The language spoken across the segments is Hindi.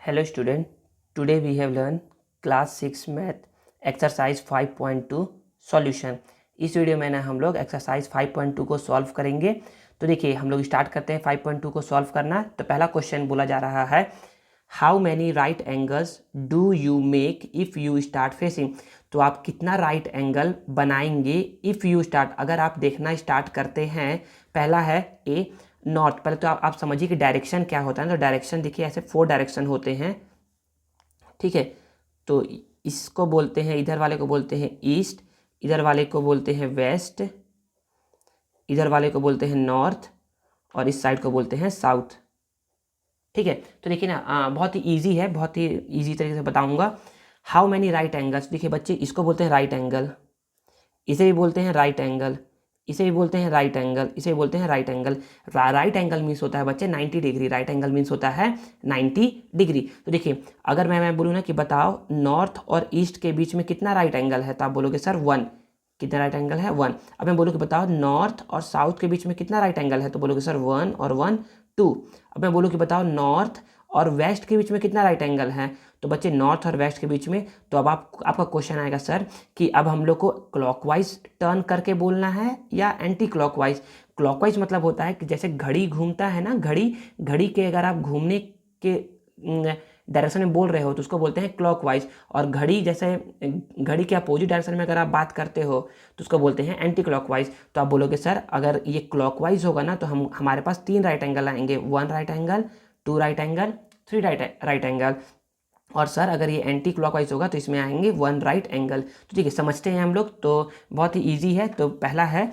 Hello student, today we have learned class 6 math exercise 5.2 solution। इस वीडियो में ना हम लोग एक्सरसाइज 5.2 को सॉल्व करेंगे। तो देखिए हम लोग स्टार्ट करते हैं 5.2 को सॉल्व करना। तो पहला क्वेश्चन बोला जा रहा है, how many right angles do you make if you start facing. तो आप कितना राइट एंगल बनाएंगे इफ़ यू स्टार्ट, अगर आप देखना स्टार्ट करते हैं। पहला है ए नॉर्थ। पहले तो आप समझिए कि डायरेक्शन क्या होता है। तो डायरेक्शन देखिए ऐसे 4 डायरेक्शन होते हैं, ठीक है। तो इसको बोलते हैं, इधर वाले को बोलते हैं ईस्ट, इधर वाले को बोलते हैं वेस्ट, इधर वाले को बोलते हैं नॉर्थ और इस साइड को बोलते हैं साउथ, ठीक है। तो देखिए ना बहुत ही ईजी है, बहुत ही ईजी तरीके से बताऊंगा। हाउ मैनी राइट एंगल्स, देखिए बच्चे इसको बोलते हैं राइट एंगल, इसे भी बोलते हैं राइट एंगल, इसे भी बोलते हैं राइट एंगल, इसे भी बोलते हैं right angle. Right angle means होता है बच्चे 90 डिग्री। राइट एंगल मीन्स होता है 90 डिग्री। तो देखिए अगर मैं बोलूँ ना कि बताओ नॉर्थ और ईस्ट के बीच में कितना राइट एंगल है, तो आप बोलोगे सर 1। कितना राइट एंगल है 1। अब मैं बोलूँ कि बताओ नॉर्थ और साउथ के बीच में कितना राइट एंगल है, तो बोलोगे सर 1 और 1 2। अब मैं बोलूँ कि बताओ नॉर्थ और वेस्ट के बीच में कितना राइट एंगल है, तो बच्चे नॉर्थ और वेस्ट के बीच में। तो अब आपका क्वेश्चन आएगा सर कि अब हम लोग को क्लॉकवाइज टर्न करके बोलना है या एंटी क्लॉकवाइज। क्लॉकवाइज मतलब होता है कि जैसे घड़ी घूमता है ना, घड़ी के अगर आप घूमने के डायरेक्शन में बोल रहे हो तो उसको बोलते हैं क्लॉकवाइज। और घड़ी जैसे घड़ी के अपोजिट डायरेक्शन में अगर आप बात करते हो तो उसको बोलते हैं एंटी क्लॉकवाइज। तो आप बोलोगे सर अगर ये क्लॉकवाइज होगा ना तो हमारे पास 3 राइट एंगल आएंगे, 1 right angle, 2 right angle, 3 right angle. और सर अगर ये एंटी क्लॉकवाइज होगा तो इसमें आएंगे 1 राइट एंगल। तो ठीक है, समझते हैं हम लोग। तो बहुत ही इजी है। तो पहला है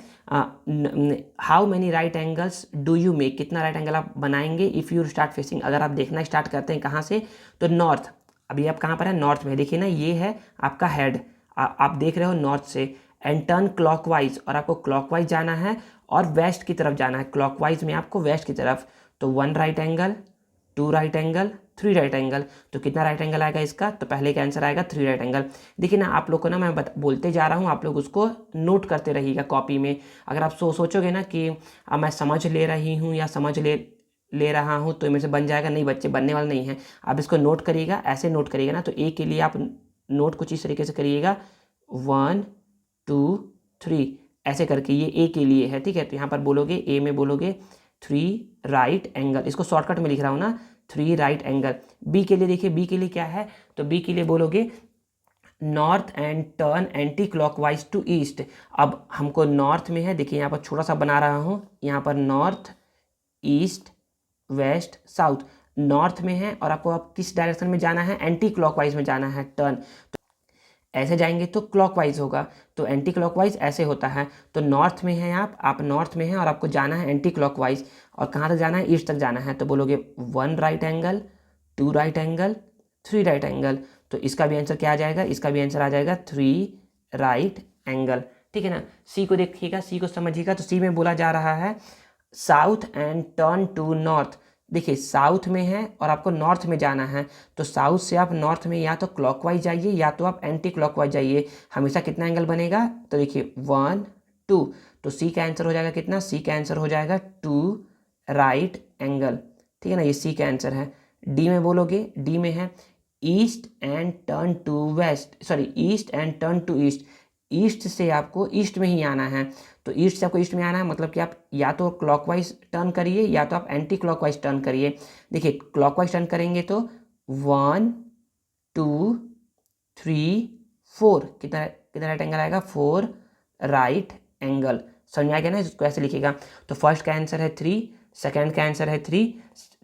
how many right angles do you make, कितना राइट एंगल आप बनाएंगे इफ़ यू स्टार्ट फेसिंग, अगर आप देखना स्टार्ट करते हैं कहाँ से, तो नॉर्थ। अभी आप कहाँ पर है, नॉर्थ में। देखिए ना ये है आपका हेड, आप देख रहे हो नॉर्थ से। एंड टर्न क्लॉकवाइज, और आपको क्लॉकवाइज जाना है और वेस्ट की तरफ जाना है। क्लॉकवाइज में आपको वेस्ट की तरफ। तो 1 right angle, 2 right angle, 3 right angle. तो कितना राइट एंगल आएगा इसका, तो पहले का आंसर आएगा 3 राइट एंगल। देखिए ना आप लोग को ना मैं बोलते जा रहा हूँ, आप लोग उसको नोट करते रहिएगा कॉपी में। अगर आप सोचोगे ना कि मैं समझ ले रही हूँ या समझ ले रहा हूँ तो मेरे से बन जाएगा, नहीं बच्चे, बनने वाला नहीं है। आप इसको नोट करिएगा, ऐसे नोट करिएगा ना। तो ए के लिए आप नोट कुछ इस तरीके से करिएगा, 1 2 3 ऐसे करके, ये ए के लिए है, ठीक है। तो यहाँ पर बोलोगे, ए में बोलोगे 3 राइट एंगल, इसको शॉर्टकट में लिख रहा हूँ ना, 3 राइट एंगल। बी के लिए देखिए, बी के लिए क्या है, तो बी के लिए बोलोगे north and turn anticlockwise to east. अब हमको नॉर्थ में है, देखिए यहाँ पर छोटा सा बना रहा हूँ, यहाँ पर north east west south. North में है और आपको आप किस डायरेक्शन में जाना है, एंटी क्लॉकवाइज में जाना है, टर्न। ऐसे जाएंगे तो क्लॉकवाइज होगा, तो एंटी क्लॉकवाइज ऐसे होता है। तो नॉर्थ में हैं आप नॉर्थ में हैं और आपको जाना है एंटी क्लॉकवाइज। और कहाँ तक जाना है, ईस्ट तक जाना है। तो बोलोगे 1 right angle, 2 right angle, 3 right angle. तो इसका भी आंसर क्या आ जाएगा, इसका भी आंसर आ जाएगा 3 राइट एंगल, ठीक है ना। सी को देखिएगा, सी को समझिएगा। तो सी में बोला जा रहा है south and turn to north. देखिए साउथ में है और आपको नॉर्थ में जाना है, तो साउथ से आप नॉर्थ में या तो क्लॉकवाइज जाइए या तो आप एंटी क्लॉकवाइज जाइए। हमेशा कितना एंगल बनेगा, तो देखिए 1 2। तो सी का आंसर हो जाएगा कितना, सी का आंसर हो जाएगा 2 राइट एंगल, ठीक है ना। ये सी का आंसर है। डी में बोलोगे, डी में है east and turn to west, sorry east and turn to east. East से आपको ईस्ट में ही आना है। तो ईस्ट से आपको ईस्ट में आना है, मतलब कि आप या तो क्लॉकवाइज टर्न करिए या तो आप एंटी क्लॉकवाइज टर्न करिए। देखिए क्लॉकवाइज टर्न करेंगे तो 1 2 3 4, कितना कितना राइट एंगल आएगा, 4 राइट एंगल। समझ में आ गया ना, इसको ऐसे लिखिएगा। तो फर्स्ट का आंसर है 3, सेकेंड का आंसर है 3,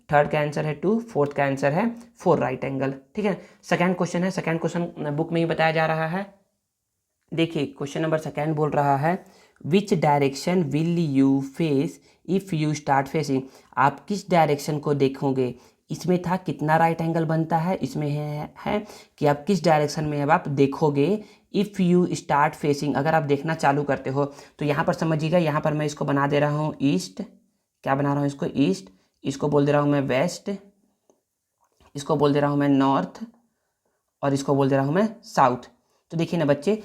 थर्ड का आंसर है 2, फोर्थ का आंसर है 4 राइट एंगल, ठीक है। सेकेंड क्वेश्चन है, सेकेंड क्वेश्चन बुक में ही बताया जा रहा है। देखिए क्वेश्चन नंबर सेकेंड बोल रहा है, which direction will you face if you start facing. आप किस डायरेक्शन को देखोगे। इसमें था कितना राइट एंगल बनता है, इसमें है कि आप किस डायरेक्शन में अब आप देखोगे इफ़ यू स्टार्ट फेसिंग, अगर आप देखना चालू करते हो। तो यहाँ पर समझिएगा, यहाँ पर मैं इसको बना दे रहा हूँ ईस्ट, क्या बना रहा हूँ इसको, ईस्ट। इसको बोल दे रहा हूँ मैं वेस्ट, इसको बोल दे रहा हूँ मैं नॉर्थ और इसको बोल दे रहा हूँ मैं साउथ। तो देखिए ना बच्चे,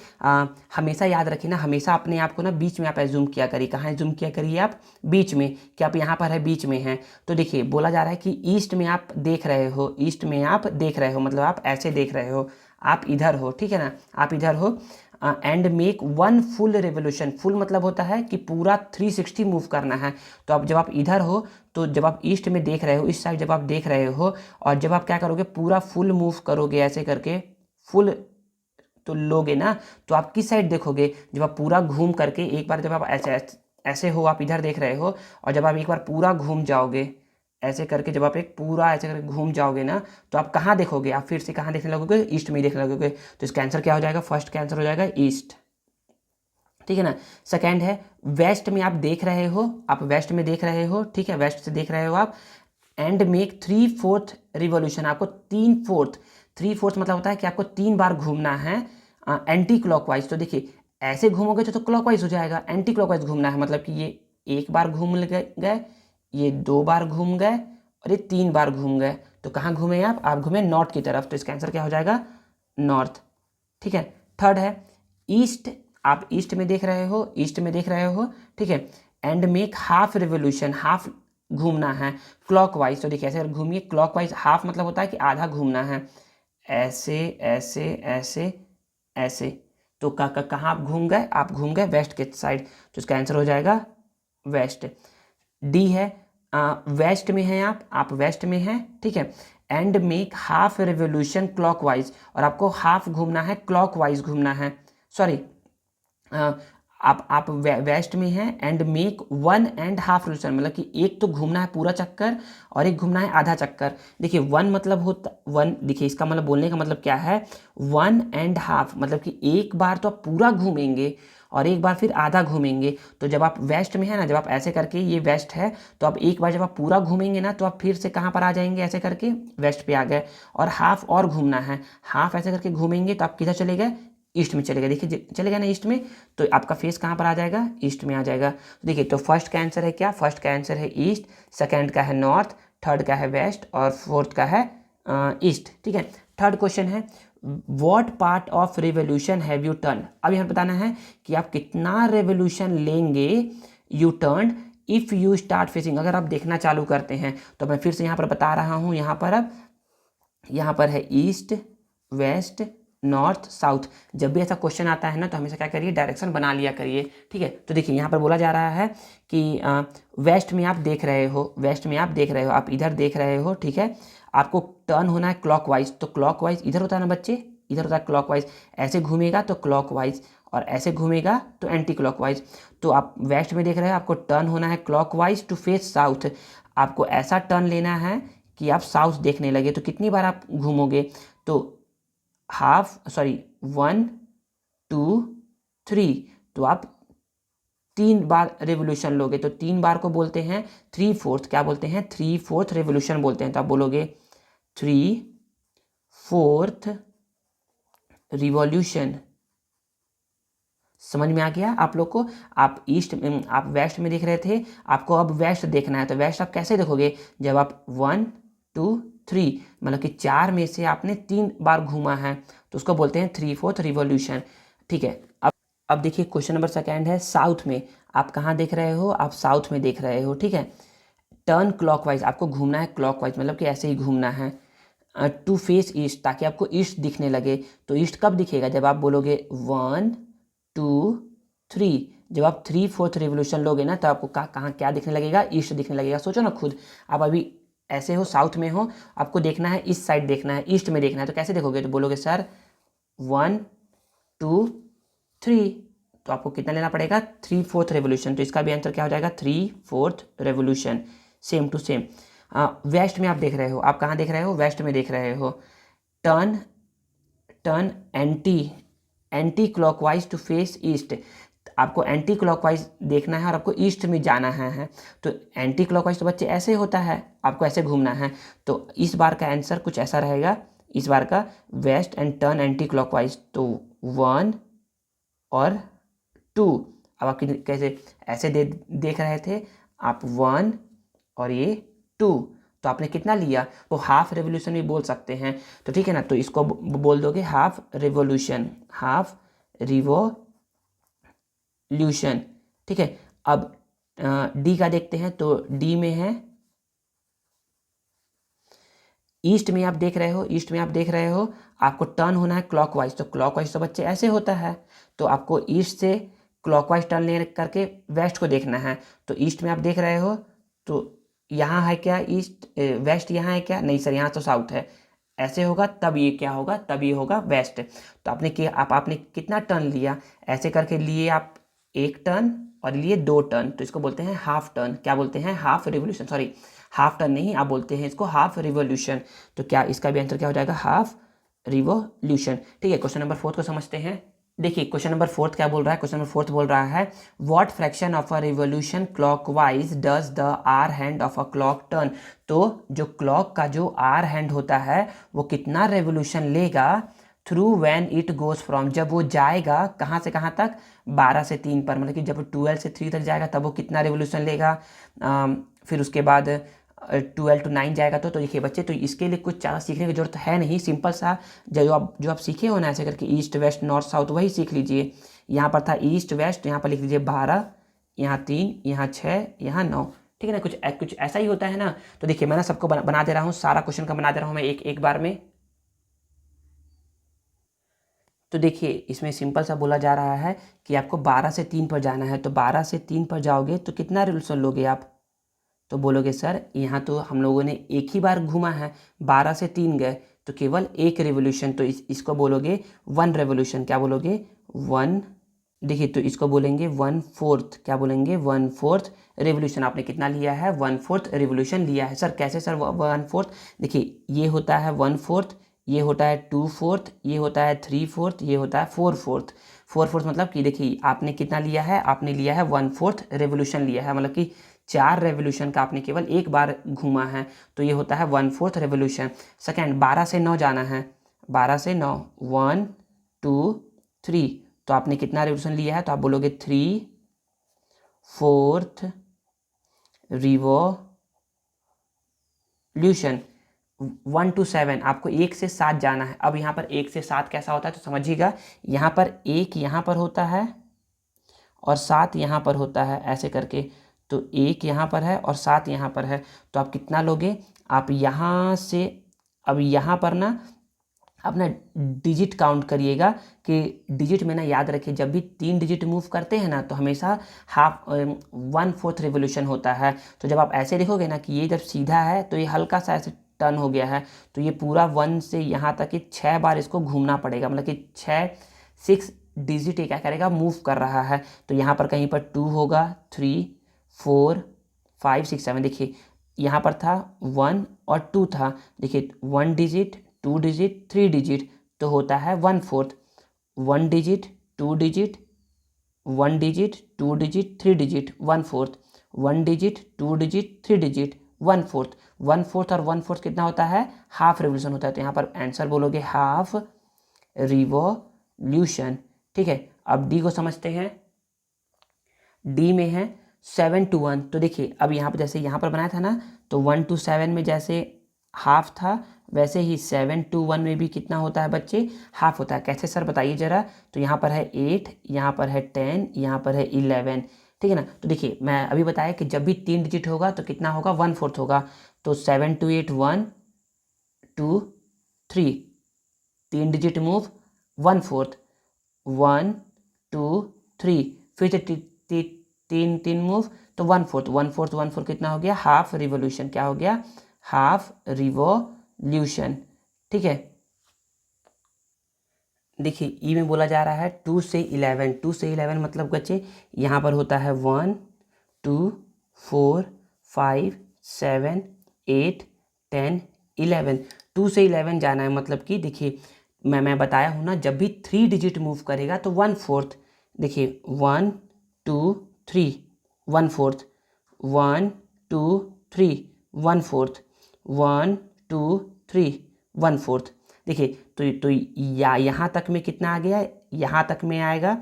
हमेशा याद रखिए ना, हमेशा अपने आप को ना बीच में आप एज्यूम किया करिए। कहाँ एज्यूम किया करिए आप? बीच में, कि आप यहाँ पर है, बीच में हैं। तो देखिए बोला जा रहा है कि ईस्ट में आप देख रहे हो, ईस्ट में आप देख रहे हो, मतलब आप ऐसे देख रहे हो, आप इधर हो, ठीक है ना, आप इधर हो। And make one full revolution, full मतलब होता है कि पूरा 360 मूव करना है। तो अब जब आप इधर हो, तो जब आप ईस्ट में देख रहे हो, इस साइड जब आप देख रहे हो, और जब आप क्या करोगे, पूरा फुल मूव करोगे ऐसे करके, फुल तो लोगे ना, तो आप किस साइड देखोगे? जब आप पूरा घूम करके एक बार, जब आप ऐसे ऐसे हो, आप इधर देख रहे हो, और जब आप एक बार पूरा घूम जाओगे ऐसे करके, जब आप एक पूरा ऐसे करके घूम जाओगे ना, तो आप कहाँ देखोगे? आप फिर से कहाँ देखने लगोगे? ईस्ट में ही देखने लगोगे। तो इसका आंसर क्या हो जाएगा? फर्स्ट का आंसर हो जाएगा ईस्ट, ठीक है ना। सेकंड है, वेस्ट में आप देख रहे हो, आप वेस्ट में देख रहे हो, ठीक है, वेस्ट से देख रहे हो आप। एंड मेक 3/4 रिवॉल्यूशन, आपको 3/4, 3/4 मतलब होता है कि आपको 3 बार घूमना है एंटी क्लॉकवाइज। तो देखिए ऐसे घूमोगे तो क्लॉकवाइज हो जाएगा, एंटी क्लॉकवाइज घूमना है, मतलब कि ये एक बार घूम गए, ये 2 बार घूम गए, और ये 3 बार घूम गए। तो कहाँ घूमे आप घूमे नॉर्थ की तरफ। तो इसका आंसर क्या हो जाएगा? नॉर्थ, ठीक है। थर्ड है, ईस्ट, आप ईस्ट में देख रहे हो, ईस्ट में देख रहे हो, ठीक है। And make half revolution, half घूमना है क्लॉकवाइज। तो देखिए ऐसे घूमिए क्लॉकवाइज, हाफ मतलब होता है कि आधा घूमना है, ऐसे ऐसे ऐसे ऐसे। तो कहाँ आप घूम गए? आप घूम गए वेस्ट के साइड। तो इसका आंसर हो जाएगा वेस्ट। डी है, वेस्ट में हैं आप वेस्ट में हैं, ठीक है। And make half revolution clockwise, और आपको हाफ घूमना है, क्लॉकवाइज घूमना है, सॉरी, आप वेस्ट में हैं। एंड मेक 1.5 रिवोल्यूशन, मतलब कि एक तो घूमना है पूरा चक्कर, और एक घूमना है आधा चक्कर। देखिए वन मतलब होता, वन देखिए इसका मतलब बोलने का मतलब क्या है, 1.5 मतलब कि एक बार तो आप पूरा घूमेंगे, और एक बार फिर आधा घूमेंगे। तो जब आप वेस्ट में है ना, जब आप ऐसे करके, ये वेस्ट है, तो आप एक बार जब आप पूरा घूमेंगे ना, तो आप फिर से कहाँ पर आ जाएंगे? ऐसे करके वेस्ट पे आ गए, और हाफ और घूमना है, हाफ ऐसे करके घूमेंगे, तो आप किधर चले गए? ईस्ट में चले गए। देखिए चले गए ना ईस्ट में, तो आपका फेस कहाँ पर आ जाएगा? ईस्ट में आ जाएगा। तो देखिए, तो फर्स्ट का आंसर है क्या? फर्स्ट का आंसर है ईस्ट, सेकंड का है नॉर्थ, थर्ड का है वेस्ट, और फोर्थ का है ईस्ट, ठीक है। थर्ड क्वेश्चन है, what part of revolution have U turn? अब यहाँ बताना है कि आप कितना रेवोल्यूशन लेंगे U turn if you start facing, अगर आप देखना चालू करते हैं। तो मैं फिर से यहाँ पर बता रहा हूँ, यहाँ पर अब यहाँ पर है ईस्ट, वेस्ट, नॉर्थ, साउथ। जब भी ऐसा क्वेश्चन आता है ना, तो हमेशा क्या करिए? डायरेक्शन बना लिया करिए, ठीक है। तो देखिए यहाँ पर बोला जा रहा है कि वेस्ट में आप देख रहे हो, वेस्ट में आप देख रहे हो, आप इधर देख रहे हो, ठीक है। आपको टर्न होना है क्लॉकवाइज, तो क्लॉकवाइज इधर होता है ना बच्चे, इधर होता है क्लॉकवाइज। ऐसे घूमेगा तो क्लॉकवाइज, और ऐसे घूमेगा तो एंटी क्लॉकवाइज। तो आप वेस्ट में देख रहे हो, आपको टर्न होना है क्लॉकवाइज टू फेस साउथ। आपको ऐसा टर्न लेना है कि आप साउथ देखने लगे। तो कितनी बार आप घूमोगे? तो हाफ, सॉरी, 1 2 3, तो आप 3 बार रेवोल्यूशन लोगे। तो 3 बार को बोलते हैं 3/4, क्या बोलते हैं? 3/4 रेवोल्यूशन बोलते हैं। तो आप बोलोगे 3/4 रिवॉल्यूशन। समझ में आ गया आप लोग को? आप ईस्ट में, आप वेस्ट में देख रहे थे, आपको अब वेस्ट देखना है। तो वेस्ट आप कैसे देखोगे? जब आप 1 2 3, मतलब कि 4 में से आपने 3 बार घूमा है, तो उसको बोलते हैं 3/4 रिवॉल्यूशन, ठीक है। अब देखिए क्वेश्चन नंबर सेकंड है, साउथ में आप कहाँ देख रहे हो? आप साउथ में देख रहे हो, ठीक है। टर्न क्लॉकवाइज, आपको घूमना है क्लॉकवाइज, मतलब कि ऐसे ही घूमना है टू फेस ईस्ट, ताकि आपको ईस्ट दिखने लगे। तो ईस्ट कब दिखेगा? जब आप बोलोगे 1 2 3, जब आप 3/4 रिवोल्यूशन लोगे ना, तो आपको कहाँ क्या दिखने लगेगा? ईस्ट दिखने लगेगा। सोचो ना खुद, आप अभी ऐसे हो, साउथ में हो, आपको देखना है इस साइड, देखना है ईस्ट में देखना है, तो कैसे देखोगे? तो बोलोगे सर 1 2 3, तो आपको कितना लेना पड़ेगा? 3/4 रेवोल्यूशन। तो इसका भी आंसर क्या हो जाएगा? 3/4 revolution, same to same. West में आप देख रहे हो, आप कहाँ देख रहे हो? वेस्ट में देख रहे हो। Turn turn anti anticlockwise to face east, आपको एंटी क्लॉकवाइज देखना है और आपको ईस्ट में जाना है। तो एंटी क्लॉकवाइज तो बच्चे ऐसे होता है, आपको ऐसे घूमना है। तो इस बार का आंसर कुछ ऐसा रहेगा, इस बार का, west and turn anticlockwise. तो 1 और 2, अब आप कैसे ऐसे देख रहे थे आप 1 और ये 2, तो आपने कितना लिया, तो हाफ रेवोल्यूशन भी बोल सकते हैं। तो ठीक है ना, तो इसको बोल दोगे हाफ रेवोल्यूशन, हाफ रिवोल्यूशन। ठीक है, अब डी का देखते हैं। तो डी में है ईस्ट में आप देख रहे हो, ईस्ट में आप देख रहे हो आपको टर्न होना है क्लॉकवाइज। तो क्लॉकवाइज तो बच्चे ऐसे होता है, तो आपको ईस्ट से क्लॉकवाइज टर्न ले करके वेस्ट को देखना है। तो ईस्ट में आप देख रहे हो, तो यहाँ है क्या ईस्ट, वेस्ट यहाँ है क्या, नहीं सर यहाँ तो साउथ है। ऐसे होगा तब ये क्या होगा, तब ये होगा वेस्ट। तो आपने कितना टर्न लिया, ऐसे करके लिए आप एक टर्न और लिए 2 टर्न, तो इसको बोलते हैं हाफ टर्न। क्या बोलते हैं, half revolution, sorry half turn नहीं, आप बोलते हैं इसको हाफ रिवोल्यूशन। तो क्या इसका भी आंसर क्या हो जाएगा, हाफ रिवोल्यूशन। ठीक है, क्वेश्चन नंबर 4 को समझते हैं। देखिए क्वेश्चन नंबर 4 क्या बोल रहा है, क्वेश्चन नंबर 4 बोल रहा है what fraction of a revolution clockwise does the hour hand of a clock turn. तो जो क्लॉक का जो आर हैंड होता है वो कितना रेवोल्यूशन लेगा through when it goes from, जब वो जाएगा कहाँ से कहाँ तक, 12 से 3 पर, मतलब कि जब 12 से 3 तक जाएगा तब वो कितना रेवोल्यूशन लेगा। फिर उसके बाद 12 to 9 जाएगा। तो देखिए बच्चे, तो इसके लिए कुछ ज़्यादा सीखने की जरूरत है नहीं, सिंपल सा जो आप सीखे हो ना ऐसे करके ईस्ट वेस्ट नॉर्थ साउथ, वही सीख लीजिए। यहाँ पर था ईस्ट वेस्ट, यहाँ पर लिख लीजिए 12, यहाँ 3, यहाँ 6, यहाँ 9। ठीक है ना, कुछ ऐसा ही होता है ना। तो देखिए मैं ना सबको बना दे रहा हूँ, सारा क्वेश्चन का बना दे रहा हूँ मैं एक बार में। तो देखिए इसमें सिंपल सा बोला जा रहा है कि आपको 12 से 3 पर जाना है। तो 12 से 3 पर जाओगे तो कितना रेवोल्यूशन लोगे आप, तो बोलोगे सर यहाँ तो हम लोगों ने एक ही बार घूमा है, 12 से 3 गए तो केवल एक रेवोल्यूशन। तो इसको बोलोगे 1 रेवोल्यूशन। क्या बोलोगे, 1। देखिए तो इसको बोलेंगे 1/4। क्या बोलेंगे, 1/4 रेवोल्यूशन। आपने कितना लिया है, 1/4 रेवोल्यूशन लिया है। सर कैसे सर 1/4, देखिए ये होता है 1/4, ये होता है 2/4, ये होता है 3/4, ये होता है 4/4। 4/4 मतलब कि देखिए आपने कितना लिया है, आपने लिया है 1/4 रेवोल्यूशन लिया है, मतलब कि 4 रेवोल्यूशन का आपने केवल एक बार घूमा है। तो ये होता है 1/4 रेवोल्यूशन। सेकेंड 12 से 9 जाना है, 12 से 9, 1 2 3। तो आपने कितना रेवोल्यूशन लिया है, तो आप बोलोगे 3/4 रिवोल्यूशन। 1 to 7, आपको 1 से 7 जाना है। अब यहाँ पर 1 से 7 कैसा होता है तो समझिएगा, यहाँ पर 1 यहाँ पर होता है और 7 यहाँ पर होता है, ऐसे करके। तो 1 यहाँ पर है और 7 यहाँ पर है। तो आप कितना लोगे, आप यहाँ से, अब यहाँ पर ना अपना डिजिट काउंट करिएगा कि डिजिट में ना याद रखिए, जब भी 3 डिजिट मूव करते हैं ना तो हमेशा 1/4 रिवोल्यूशन होता है। तो जब आप ऐसे लिखोगे ना कि ये जब सीधा है तो ये हल्का सा ऐसे टर्न हो गया है, तो ये पूरा 1 से यहाँ तक कि 6 बार इसको घूमना पड़ेगा, मतलब कि 6 डिजिट ये क्या करेगा, मूव कर रहा है। तो यहाँ पर कहीं पर 2 होगा, 3 4 5 6 7। देखिए यहाँ पर था 1 और 2 था, देखिए 1 डिजिट 2 डिजिट 3 डिजिट, तो होता है 1/4। 1 digit 2 digit 1 digit 2 digit 3 digit 1/4। 1 digit 2 digit 3 digit 1/4। 1/4 और 1/4 कितना होता है, हाफ रेवोल्यूशन होता है। तो यहाँ पर आंसर बोलोगे हाफ रिवोल्यूशन। ठीक है, अब डी को समझते हैं। डी में है 7 to 1। तो देखिए अब यहाँ पर जैसे यहाँ पर बनाया था ना, तो 1 to 7 में जैसे हाफ था, वैसे ही 7 to 1 में भी कितना होता है बच्चे, हाफ होता है। कैसे सर बताइए जरा। तो यहाँ पर है 8, यहाँ पर है 10, यहाँ पर है 11। ठीक है ना। तो देखिए मैं अभी बताया कि जब भी 3 डिजिट होगा तो कितना होगा, 1/4 होगा। तो 7 to 8 1 2 3, 3 डिजिट मूव 1/4, 1 2 3, फिर से 3 मूव तो 1/4, 1/4 1/4 कितना हो गया, हाफ रिवोल्यूशन। क्या हो गया, हाफ रिवोल्यूशन। ठीक है, देखिए ई में बोला जा रहा है 2 से 11। 2 से 11 मतलब बच्चे यहाँ पर होता है 1 2 4 5 7 8 10 11। 2 से 11 जाना है, मतलब कि देखिए मैं बताया हूँ ना, जब भी 3 डिजिट मूव करेगा तो 1/4। देखिए 1 2 3 1/4, 1 2 3 1/4, 1 2 3 1/4। देखिए तो यहाँ तक में कितना आ गया, यहाँ तक में आएगा,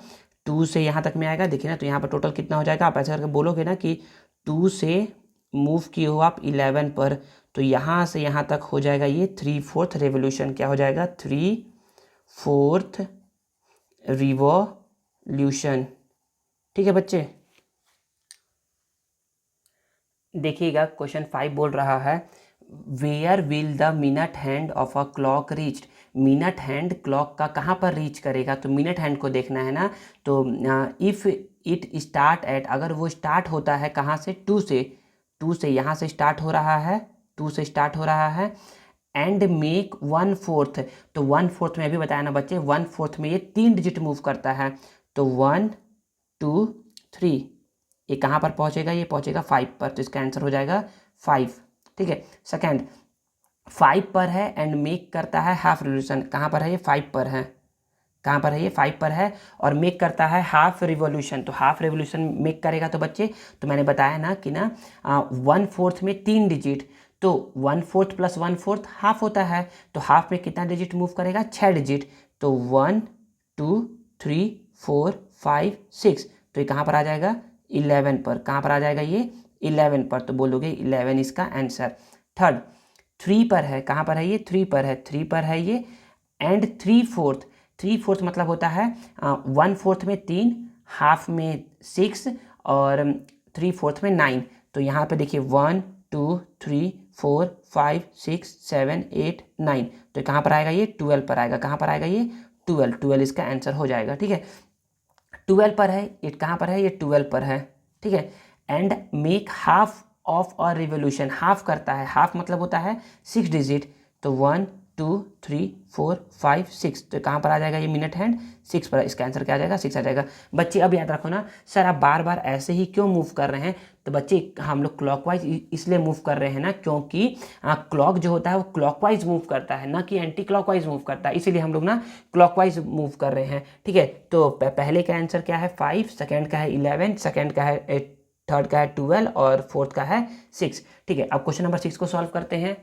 2 से यहाँ तक में आएगा। देखिए ना, तो यहाँ पर टोटल कितना हो जाएगा, आप ऐसा करके बोलोगे ना कि 2 से मूव किए हो आप 11 पर, तो यहाँ से यहाँ तक हो जाएगा ये 3/4 रेवोल्यूशन। क्या हो जाएगा? 3/4 रिवॉल्यूशन। ठीक है बच्चे, देखिएगा क्वेश्चन 5 बोल रहा है where will the minute hand of a clock reached. Minute hand clock का कहाँ पर रीच करेगा? तो मिनट हैंड को देखना है ना। तो इफ़ इट स्टार्ट एट, अगर वो स्टार्ट होता है कहाँ से? 2 से। 2 से यहाँ से स्टार्ट हो रहा है, 2 से स्टार्ट हो रहा है एंड मेक 1/4। तो 1/4 में अभी बताया ना बच्चे, 1/4 में ये 3 डिजिट मूव करता है। तो 1 2 3, ये कहाँ पर पहुँचेगा? ये पहुँचेगा 5 पर, तो इसका आंसर हो जाएगा 5। ठीक है। सेकेंड, 5 पर है एंड मेक करता है हाफ रिवोल्यूशन। कहाँ पर है ये? 5 पर है। कहाँ पर है ये? 5 पर है और मेक करता है हाफ रिवोल्यूशन। तो हाफ रिवोल्यूशन मेक करेगा तो बच्चे, तो मैंने बताया ना कि ना 1/4 में 3 डिजिट, तो 1/4 + 1/4 हाफ होता है। तो हाफ में कितना डिजिट मूव करेगा? 6 डिजिट। तो 1 2 3 4 5 6, तो ये कहाँ पर आ जाएगा? 11 पर। कहाँ पर आ जाएगा ये? 11 पर। तो बोलोगे 11 इसका आंसर। थर्ड, 3 पर है। कहाँ पर है ये? 3 पर है। 3 पर है ये एंड 3/4। 3/4 मतलब होता है 1/4 में 3, हाफ में 6 और 3/4 में 9। तो यहाँ पे देखिए 1 2 3 4 5 6 7 8 9, तो कहाँ पर आएगा ये? 12 पर आएगा। कहाँ पर आएगा ये? 12 इसका आंसर हो जाएगा। ठीक है, 12 पर है ये। कहाँ पर है ये? 12 पर है। ठीक है, and make half of a revolution. Half करता है, हाफ मतलब होता है 6 डिजिट। तो 1 2 3 4 5 6, तो कहाँ पर आ जाएगा ये मिनट हैंड? 6 पर। इसका आंसर क्या आ जाएगा? 6 आ जाएगा। बच्चे अब याद रखो ना, सर आप बार बार ऐसे ही क्यों मूव कर रहे हैं? तो बच्चे हम लोग क्लॉकवाइज इसलिए मूव कर रहे हैं ना, क्योंकि क्लॉक जो होता है वो क्लॉकवाइज मूव करता है, ना कि एंटी क्लॉकवाइज मूव करता है, इसीलिए हम लोग ना क्लॉकवाइज मूव कर रहे हैं। ठीक है, तो पहले का आंसर क्या है? 5, सेकेंड का है 11, सेकेंड का है थर्ड का है 12 और फोर्थ का है 6। ठीक है, अब क्वेश्चन नंबर 6 को सॉल्व करते हैं।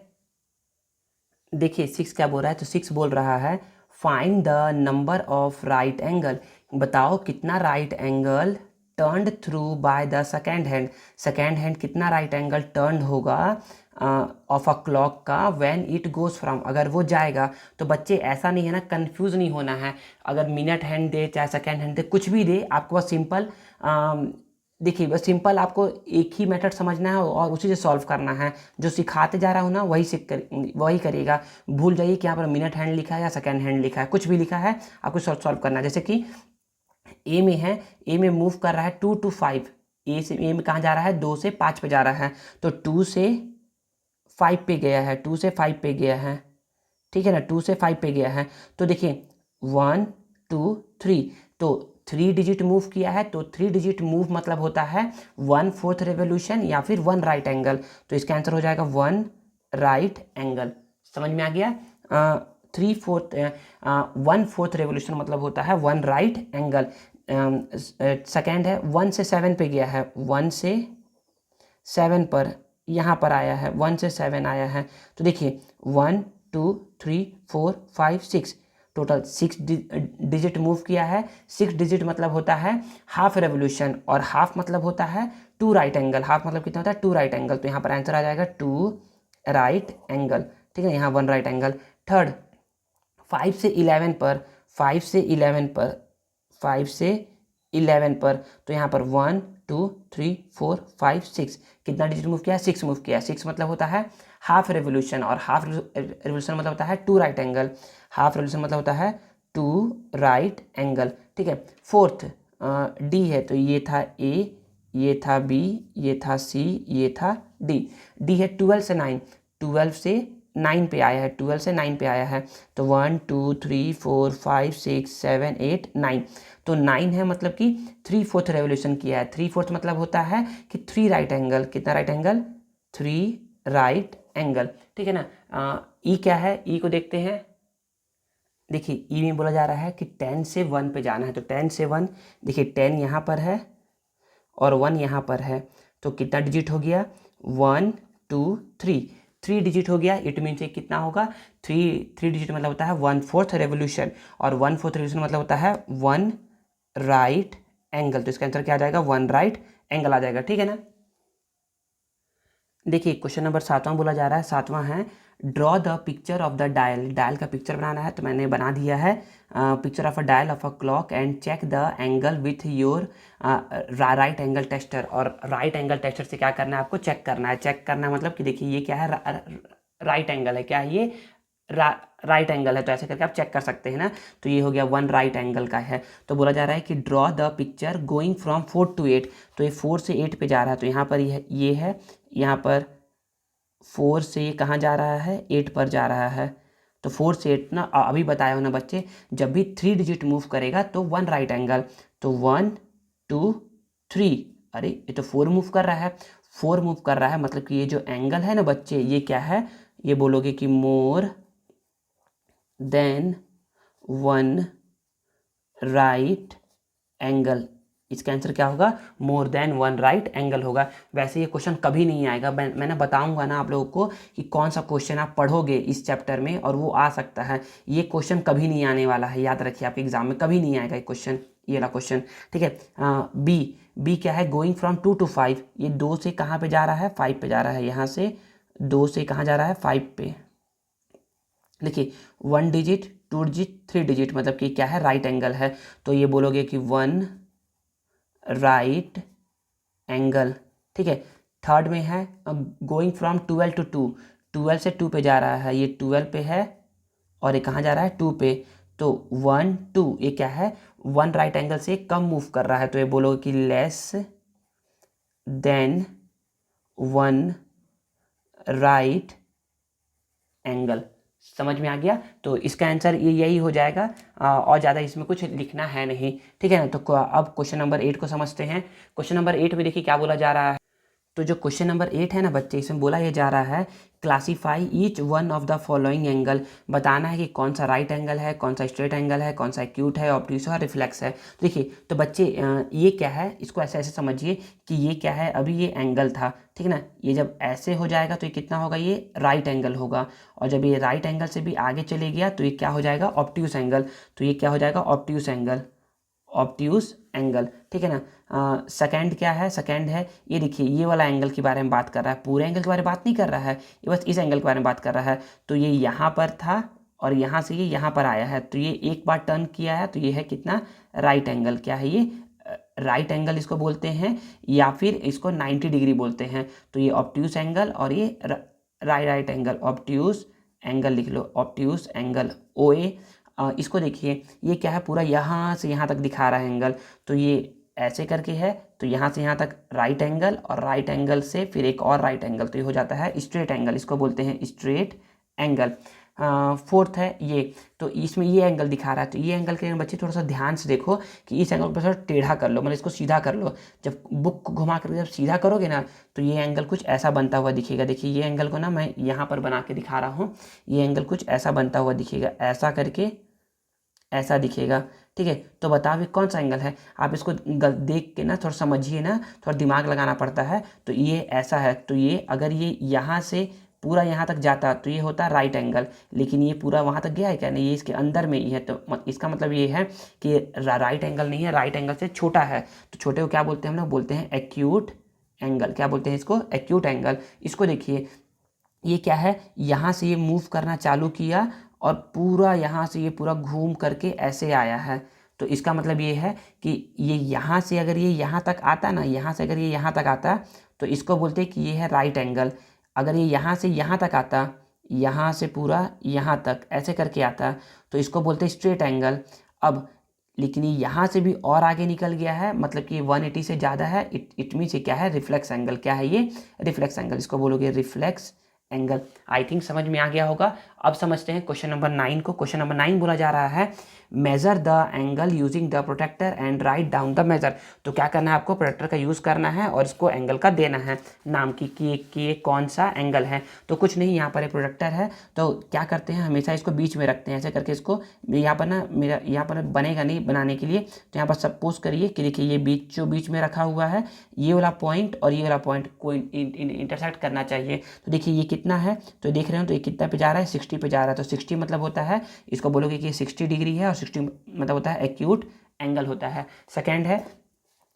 देखिए 6 क्या बोल रहा है? तो 6 बोल रहा है find the number of right angle. बताओ कितना right angle turned through by the second hand. Second hand कितना राइट एंगल टर्न होगा ऑफ अ क्लॉक का व्हेन इट गोज फ्रॉम, अगर वो जाएगा। तो बच्चे ऐसा नहीं है ना, कंफ्यूज नहीं होना है। अगर मिनट हैंड दे चाहे सेकेंड हैंड दे, कुछ भी दे, आपको बस सिंपल देखिए, बस सिंपल आपको एक ही मेथड समझना है और उसी से सॉल्व करना है। जो सिखाते जा रहा हूँ ना वही करिएगा। भूल जाइए कि यहाँ पर मिनट हैंड लिखा है या सेकेंड हैंड लिखा है, कुछ भी लिखा है आपको सॉल्व करना है। जैसे कि ए में है, ए में मूव कर रहा है 2 to 5। ए में कहाँ जा रहा है? 2 से 5 पे जा रहा है। तो 2 से 5 पे गया है, 2 से 5 पे गया है। ठीक है ना, 2 से 5 पे गया है। तो देखिए 1 2 3, तो 3 डिजिट मूव किया है। तो 3 डिजिट मूव मतलब होता है 1/4 रेवोल्यूशन या फिर 1 राइट एंगल। तो इसका आंसर हो जाएगा 1 राइट एंगल। समझ में आ गया? 1/4 रेवोल्यूशन मतलब होता है 1 राइट एंगल। सेकेंड है 1 से 7 पे गया है, 1 से 7 पर यहाँ पर आया है, 1 से 7 आया है। तो देखिए 1 2 3 4 5 6, टोटल 6 डिजिट मूव किया है। 6 डिजिट मतलब होता है हाफ रेवोल्यूशन, और हाफ मतलब होता है 2 राइट एंगल। हाफ मतलब कितना होता है? 2 राइट एंगल। तो यहाँ पर आंसर आ जाएगा 2 राइट एंगल। ठीक है, यहाँ 1 राइट एंगल। थर्ड, 5 से 11 पर, 5 से 11 पर, 5 से 11 पर, तो यहाँ पर 1 2 3 4 5 6, कितना डिजिट मूव किया है? 6 मूव किया है। 6 मतलब होता है हाफ रेवोल्यूशन, और हाफ रेवोल्यूशन मतलब होता है 2 राइट एंगल। हाफ रेवोल्यूशन मतलब होता है 2 राइट एंगल। ठीक है, फोर्थ डी है, तो ये था ए, ये था बी, ये था सी, ये था डी। डी है 12 से 9, 12 से 9 पे आया है, 12 से 9 पे आया है। तो 1 2 3 4 5 6 7 8 9, तो 9 है मतलब कि 3/4 रेवोल्यूशन किया है। 3/4 मतलब होता है कि 3 राइट एंगल। कितना राइट एंगल? 3 right angle. ठीक है ना। ई क्या है? ई को देखते हैं। देखिए ई में बोला जा रहा है कि 10 से 1 पे जाना है। तो 10 से 1, देखिए 10 यहाँ पर है और 1 यहाँ पर है। तो कितना डिजिट हो गया? 1 2 3, 3 डिजिट हो गया। इट मीन से कितना होगा? 3 डिजिट मतलब होता है 1/4 रेवोल्यूशन, और 1/4 रेवोल्यूशन मतलब होता है 1 राइट एंगल। तो इसका आंसर क्या आ जाएगा? 1 राइट एंगल आ जाएगा। ठीक है ना। देखिए क्वेश्चन नंबर 7वां बोला जा रहा है, 7वां है draw the picture of the dial. Dial का पिक्चर बनाना है, तो मैंने बना दिया है picture of a dial of a clock and check the angle with your right angle tester. और राइट एंगल टेस्टर से क्या करना है, आपको चेक करना है। चेक करना है मतलब कि देखिए ये क्या है, राइट एंगल है, क्या है ये, राइट एंगल है, तो ऐसे करके आप चेक कर सकते हैं ना। तो ये हो गया 1 राइट एंगल का है। तो बोला जा रहा है कि draw the picture going from 4 to 8। तो ये 4 से 8 पे जा रहा है, तो यहाँ पर ये है, यहाँ पर 4 से ये कहाँ जा रहा है, 8 पर जा रहा है। तो 4 से 8 ना, अभी बताया हो ना बच्चे, जब भी 3 डिजिट मूव करेगा तो 1 राइट एंगल। तो 1 2 3, अरे ये तो 4 मूव कर रहा है, 4 मूव कर रहा है, मतलब कि ये जो एंगल है ना बच्चे, ये क्या है, ये बोलोगे कि मोर देन 1 राइट एंगल। इसका आंसर क्या होगा, मोर देन 1 राइट एंगल होगा। वैसे ये क्वेश्चन कभी नहीं आएगा, मैंने बताऊंगा ना आप लोगों को कि कौन सा क्वेश्चन आप पढ़ोगे इस चैप्टर में और वो आ सकता है। ये क्वेश्चन कभी नहीं आने वाला है, याद रखिए, आपके एग्जाम में कभी नहीं आएगा ये क्वेश्चन, ये वाला क्वेश्चन, ठीक है। बी क्या है, गोइंग फ्रॉम 2 to 5। ये 2 से कहाँ पे जा रहा है, 5 पे जा रहा है। यहाँ से 2 से कहाँ जा रहा है, 5 पे। देखिए 1 डिजिट, 2 डिजिट, 3 डिजिट, मतलब कि क्या है, राइट एंगल है। तो ये बोलोगे कि 1 राइट एंगल, ठीक है। थर्ड में है गोइंग फ्रॉम 12 to 2। 12 से 2 पे जा रहा है, ये 12 पे है और ये कहाँ जा रहा है, 2 पे। तो 1 2, ये क्या है, 1 राइट एंगल से कम मूव कर रहा है। तो ये बोलोगे कि लेस देन 1 राइट एंगल। समझ में आ गया। तो इसका आंसर ये यही हो जाएगा, और ज़्यादा इसमें कुछ लिखना है नहीं, ठीक है ना। तो अब क्वेश्चन नंबर 8 को समझते हैं। क्वेश्चन नंबर 8 में देखिए क्या बोला जा रहा है। तो जो क्वेश्चन नंबर 8 है ना बच्चे, इसमें बोला ये जा रहा है classify each one of the following angle. बताना है कि कौन सा राइट एंगल है, कौन सा स्ट्रेट एंगल है, कौन सा एक्यूट है, ऑब्ट्यूस है, रिफ्लेक्स है। तो देखिए तो बच्चे ये क्या है, इसको ऐसे ऐसे समझिए कि ये क्या है, अभी ये एंगल था, ठीक है ना। ये जब ऐसे हो जाएगा तो ये कितना होगा, ये राइट एंगल होगा। और जब ये राइट एंगल से भी आगे चले गया तो ये क्या हो जाएगा, ऑब्ट्यूस एंगल। तो ये क्या हो जाएगा, ऑब्ट्यूस एंगल, ऑब्ट्यूस एंगल, ठीक है ना। सेकंड क्या है, सेकंड है ये देखिए, ये वाला एंगल के बारे में बात कर रहा है, पूरे एंगल के बारे में बात नहीं कर रहा है, ये बस इस एंगल के बारे में बात कर रहा है। तो ये यहाँ पर था और यहाँ से ये यहाँ पर आया है, तो ये एक बार टर्न किया है, तो ये है कितना, राइट एंगल। क्या है ये, राइट एंगल इसको बोलते हैं, या फिर इसको 90 डिग्री बोलते हैं। तो ये ऑब्ट्यूस एंगल और ये राइट एंगल, ऑब्ट्यूस एंगल लिख लो, ऑब्ट्यूस एंगल ओ ए। इसको देखिए ये क्या है, पूरा यहाँ से यहाँ तक दिखा रहा है एंगल। तो ये ऐसे करके है, तो यहाँ से यहाँ तक राइट एंगल, और राइट एंगल से फिर एक और राइट एंगल, तो ये हो जाता है स्ट्रेट एंगल, इसको बोलते हैं स्ट्रेट एंगल। फोर्थ है ये, तो इसमें ये एंगल दिखा रहा है। तो ये एंगल के बच्चे थोड़ा सा ध्यान से देखो कि इस एंगल पर थोड़ा टेढ़ा कर लो, मतलब इसको सीधा कर लो। जब बुक को घुमा कर जब सीधा करोगे ना, तो ये एंगल कुछ ऐसा बनता हुआ दिखेगा। देखिए ये एंगल को ना मैं यहाँ पर बना के दिखा रहा हूँ, ये एंगल कुछ ऐसा बनता हुआ दिखेगा, ऐसा करके ऐसा दिखेगा, ठीक है। तो बताओ ये कौन सा एंगल है, आप इसको देख के ना थोड़ा समझिए ना, थोड़ा दिमाग लगाना पड़ता है। तो ये ऐसा है, तो ये अगर ये यहाँ से पूरा यहाँ तक जाता तो ये होता राइट एंगल, लेकिन ये पूरा वहाँ तक गया है क्या, नहीं, ये इसके अंदर में ही है। तो इसका मतलब ये है कि राइट एंगल नहीं है, राइट एंगल से छोटा है। तो छोटे को क्या बोलते हैं हम लोग, बोलते हैं एक्यूट एंगल। क्या बोलते हैं इसको, एक्यूट एंगल। इसको देखिए ये क्या है, यहाँ से ये मूव करना चालू किया और पूरा यहाँ से ये पूरा घूम करके ऐसे आया है। तो इसका मतलब ये है कि ये यहाँ से अगर ये यहाँ तक आता ना, यहाँ से अगर ये यहाँ तक आता तो इसको बोलते हैं कि ये है राइट एंगल। अगर ये यहाँ से यहाँ तक आता, यहाँ से पूरा यहाँ तक ऐसे करके आता, तो इसको बोलते हैं स्ट्रेट एंगल। अब लेकिन ये यहाँ से भी और आगे निकल गया है, मतलब कि 180 से ज़्यादा है, इट मीन से क्या है, रिफ्लेक्स एंगल। क्या है ये, रिफ्लेक्स एंगल, इसको बोलोगे रिफ्लेक्स एंगल। आई थिंक समझ में आ गया होगा। अब समझते हैं क्वेश्चन नंबर 9 को। क्वेश्चन नंबर 9 बोला जा रहा है measure the angle using the protractor and write down the measure. तो क्या करना है आपको, प्रोटेक्टर का यूज़ करना है और इसको एंगल का देना है नाम की कि ये कौन सा एंगल है। तो कुछ नहीं, यहाँ पर एक प्रोटेक्टर है, तो क्या करते हैं हमेशा इसको बीच में रखते हैं, ऐसे करके इसको यहाँ पर ना, मेरा यहाँ पर बनेगा नहीं बनाने के लिए। तो यहाँ पर सपोज करिए कि देखिए ये जो बीच में रखा हुआ है, ये वाला पॉइंट और ये वाला पॉइंट को इंटरसेक्ट करना चाहिए। तो देखिए ये कितना है, तो देख रहे हो, तो ये कितना पे जा रहा है, 60 पे जा रहा है। तो 60 मतलब होता है, इसको बोलोगे कि 60 डिग्री है, और 60 मतलब होता है एक्यूट एंगल होता है। सेकेंड है,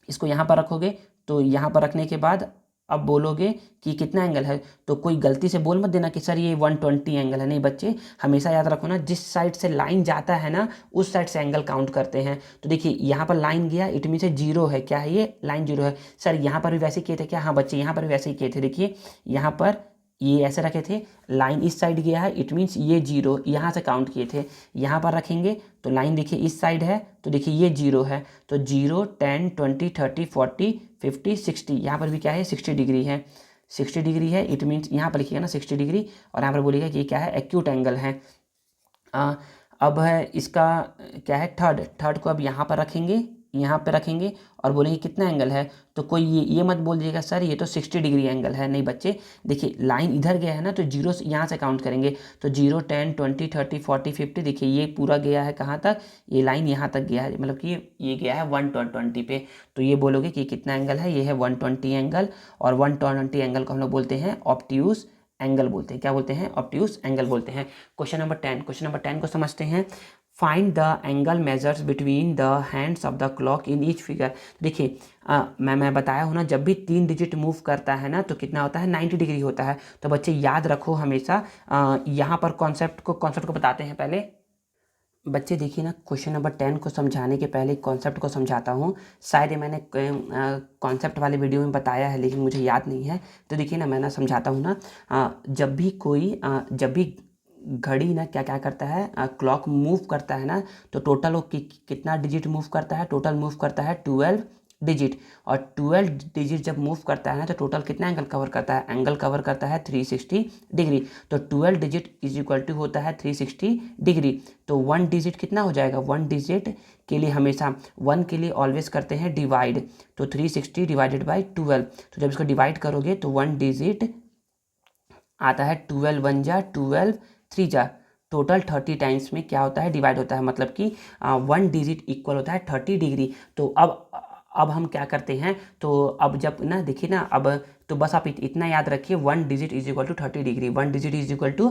इसको यहाँ पर रखोगे, तो यहाँ पर रखने के बाद अब बोलोगे कि कितना एंगल है, तो कोई गलती से बोल मत देना कि सर ये 120 एंगल है। नहीं बच्चे, हमेशा याद रखो ना, जिस साइड से लाइन जाता है ना उस साइड से एंगल काउंट करते हैं। तो देखिए यहाँ पर लाइन गया, इट मीन से जीरो है। क्या है ये? लाइन जीरो है। सर यहाँ पर भी वैसे किए थे क्या? हाँ बच्चे, यहाँ पर भी वैसे ही किए थे। देखिए यहाँ पर ये ऐसे रखे थे, लाइन इस साइड गया है, इट मीन्स ये जीरो, यहाँ से काउंट किए थे। यहाँ पर रखेंगे तो लाइन देखिए इस साइड है, तो देखिए ये जीरो है, तो 0, 10, 20, 30, 40, 50, 60, यहाँ पर भी क्या है? 60 डिग्री है। 60 डिग्री है, इट मीन्स यहाँ पर लिखिएगा ना 60 डिग्री, और यहाँ पर बोलिएगा कि ये क्या है? एक्यूट एंगल है। अब है इसका क्या है? थर्ड को अब यहाँ पर रखेंगे, यहाँ पे रखेंगे और बोलेंगे कितना एंगल है। तो कोई ये मत बोल दीजिएगा सर ये तो 60 डिग्री एंगल है। नहीं बच्चे, देखिए लाइन इधर गया है ना, तो जीरो से यहाँ से काउंट करेंगे। तो 0, 10, 20, 30, 40, 50, देखिए ये पूरा गया है कहाँ तक? ये लाइन यहाँ तक गया है, मतलब कि ये गया है 120 पे। तो ये बोलोगे कि कितना एंगल है? ये है 120 एंगल। और 120 एंगल को हम लोग बोलते हैं ऑब्ट्यूज एंगल बोलते हैं। क्या बोलते हैं? ऑब्ट्यूज एंगल बोलते हैं। क्वेश्चन नंबर 10 को समझते हैं। Find the angle measures between the hands of the clock in each figure. देखिए मैं बताया हूँ ना, जब भी 3 डिजिट मूव करता है ना तो कितना होता है? 90 डिग्री होता है। तो बच्चे याद रखो हमेशा, यहाँ पर कॉन्सेप्ट को बताते हैं पहले। बच्चे देखिए ना, क्वेश्चन नंबर 10 को समझाने के पहले कॉन्सेप्ट को समझाता हूँ। शायद ये मैंने कॉन्सेप्ट वाले वीडियो में बताया है, लेकिन मुझे याद नहीं है। तो देखिए ना, मैं ना समझाता हूँ ना। जब भी घड़ी ना क्या क्या करता है, क्लॉक मूव करता है ना, तो टोटल वो कितना डिजिट मूव करता है? टोटल मूव करता है 12 डिजिट। और 12 डिजिट जब मूव करता है ना, तो टोटल कितना एंगल कवर करता है? एंगल कवर करता है 360 डिग्री। तो 12 डिजिट इज इक्वल टू होता है 360 डिग्री। तो 1 डिजिट कितना हो जाएगा? 1 डिजिट के लिए हमेशा 1 के लिए ऑलवेज करते हैं डिवाइड। तो 360 डिवाइडेड बाई 12। तो जब इसको डिवाइड करोगे तो 1 डिजिट आता है 12 1 जा 12 3 जा, टोटल 30 टाइम्स में क्या होता है? डिवाइड होता है। मतलब कि 1 डिजिट इक्वल होता है 30 डिग्री। तो अब हम क्या करते हैं? तो अब जब ना देखिए ना, अब तो बस आप इतना याद रखिए, 1 digit is equal to 30 degree. 1 digit is equal to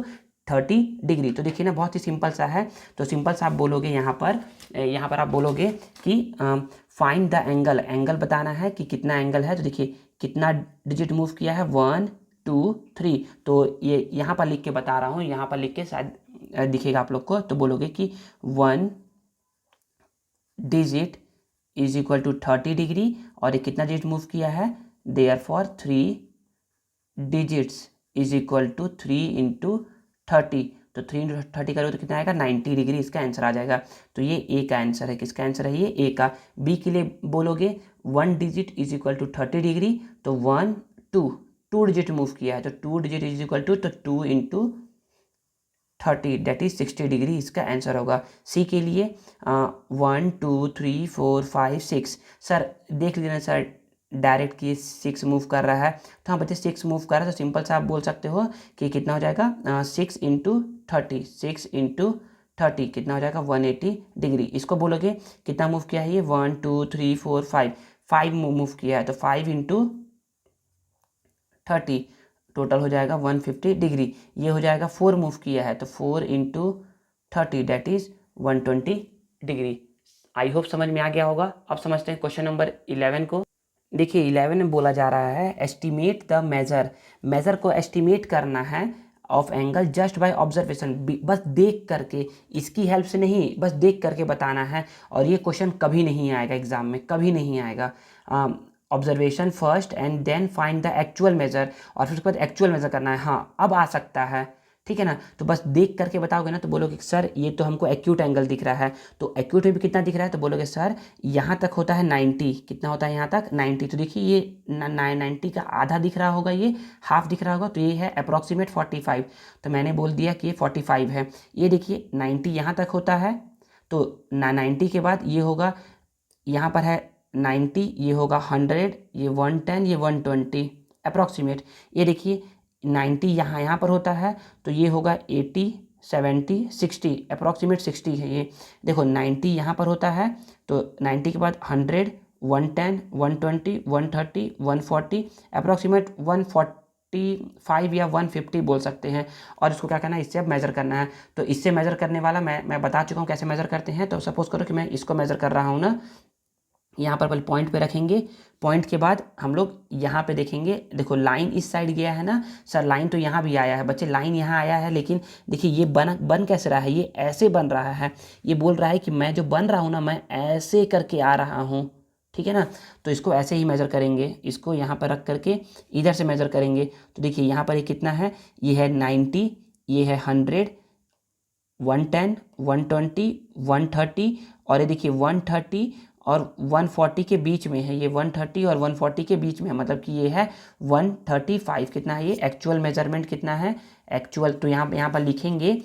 30 degree. तो देखिए ना, बहुत ही सिंपल सा है। तो सिंपल सा आप बोलोगे यहाँ पर आप बोलोगे कि फाइंड द एंगल बताना है कि कितना एंगल है। तो देखिए कितना डिजिट मूव किया है? 1, 2, 3। तो ये यहाँ पर लिख के बता रहा हूँ, यहाँ पर लिख के शायद दिखेगा आप लोग को। तो बोलोगे कि 1 digit is equal to 30 degree, और ये कितना डिजिट मूव किया है? Therefore 3 digits is equal to 3 into 30। तो 3 इंटू 30 करोगे तो कितना आएगा? 90 डिग्री इसका आंसर आ जाएगा। तो ये ए का आंसर है। किसका आंसर है? ये ए का। बी के लिए बोलोगे 1 digit is equal to 30 degree. तो 1, 2 डिजिट मूव किया है, तो 2 डिजिट इज इक्वल टू, तो 2 इंटू 30 डेट इज 60 डिग्री इसका आंसर होगा। सी के लिए 1, 2, 3, 4, 5, 6। सर देख लेना सर, डायरेक्ट की 6 मूव कर रहा है। तो हाँ बच्चे 6 मूव कर रहा है, तो सिंपल सा आप बोल सकते हो कि कितना हो जाएगा? 6 इंटू 30, 6 इंटू 30 कितना हो जाएगा? 180 डिग्री। इसको बोलोगे कितना मूव किया है? ये 1, 2, 3, 4, 5 मूव किया है। तो 5 इंटू 30 टोटल हो जाएगा 150 डिग्री। ये हो जाएगा 4 मूव किया है, तो 4 into 30 that is 120 degree. I hope समझ में आ गया होगा। अब समझते हैं क्वेश्चन नंबर 11 को। देखिए 11 में बोला जा रहा है एस्टिमेट द मेजर को एस्टिमेट करना है of angle just by observation. बस देख करके, इसकी हेल्प से नहीं, बस देख करके बताना है। और ये क्वेश्चन कभी नहीं आएगा एग्जाम में, कभी नहीं आएगा। Observation first and then find the actual measure, और फिर उसके बाद एक्चुअल मेजर करना है। हाँ अब आ सकता है, ठीक है ना। तो बस देख करके बताओगे ना, तो बोलोगे सर ये तो हमको एक्यूट एंगल दिख रहा है। तो एक्यूट में भी कितना दिख रहा है? तो बोलोगे सर यहाँ तक होता है 90। कितना होता है यहाँ तक? 90। तो देखिए ये 90 का आधा दिख रहा होगा, ये हाफ दिख रहा होगा, तो ये है अप्रॉक्सीमेट 45। तो मैंने बोल दिया कि ये 45 है। ये देखिए 90 यहाँ तक होता है, तो 90 के बाद ये होगा, यहाँ पर है 90, ये होगा 100, ये 110, ये 120 अप्रॉक्सीमेट। ये देखिए 90 यहाँ पर होता है, तो ये होगा 80, 70, 60 अप्रॉक्सीमेट 60 है। ये देखो 90 यहाँ पर होता है, तो 90 के बाद 100, 110, 120, 130, 140 अप्रॉक्सीमेट 145 या 150 बोल सकते हैं। और इसको क्या करना है? इससे अब मेज़र करना है। तो इससे मेज़र करने वाला मैं बता चुका हूँ कैसे मेज़र करते हैं। तो सपोज़ करो कि मैं इसको मेज़र कर रहा हूँ ना, यहाँ पर पहले पॉइंट पे रखेंगे, पॉइंट के बाद हम लोग यहाँ पे देखेंगे, देखो लाइन इस साइड गया है ना सर, लाइन तो यहाँ भी आया है बच्चे, लाइन यहाँ आया है, लेकिन देखिए ये बन कैसे रहा है, ये ऐसे बन रहा है। ये बोल रहा है कि मैं जो बन रहा हूँ ना, मैं ऐसे करके आ रहा हूँ, ठीक है ना। तो इसको ऐसे ही मेज़र करेंगे, इसको यहाँ पर रख करके इधर से मेज़र करेंगे। तो देखिए यहाँ पर ये कितना है, ये है 90, ये है 100, 110, 120, 130, और ये देखिए 130 और 140 के बीच में है, ये 130 और 140 के बीच में है, मतलब कि ये है 135। कितना है ये एक्चुअल मेजरमेंट, कितना है एक्चुअल। तो यहाँ पर लिखेंगे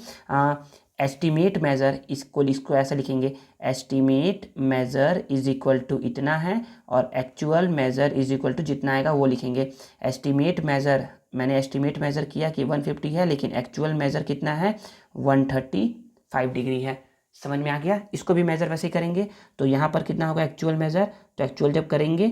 एस्टिमेट मेज़र, इसको ऐसा लिखेंगे, estimate measure is equal to इतना है, और actual measure is equal to जितना आएगा वो लिखेंगे। एस्टिमेट मेज़र, मैंने एस्टिमेट मेज़र किया कि 150 है, लेकिन एक्चुअल मेज़र कितना है 135 डिग्री है। समझ में आ गया। इसको भी मेज़र वैसे ही करेंगे, तो यहाँ पर कितना होगा एक्चुअल मेज़र, तो एक्चुअल जब करेंगे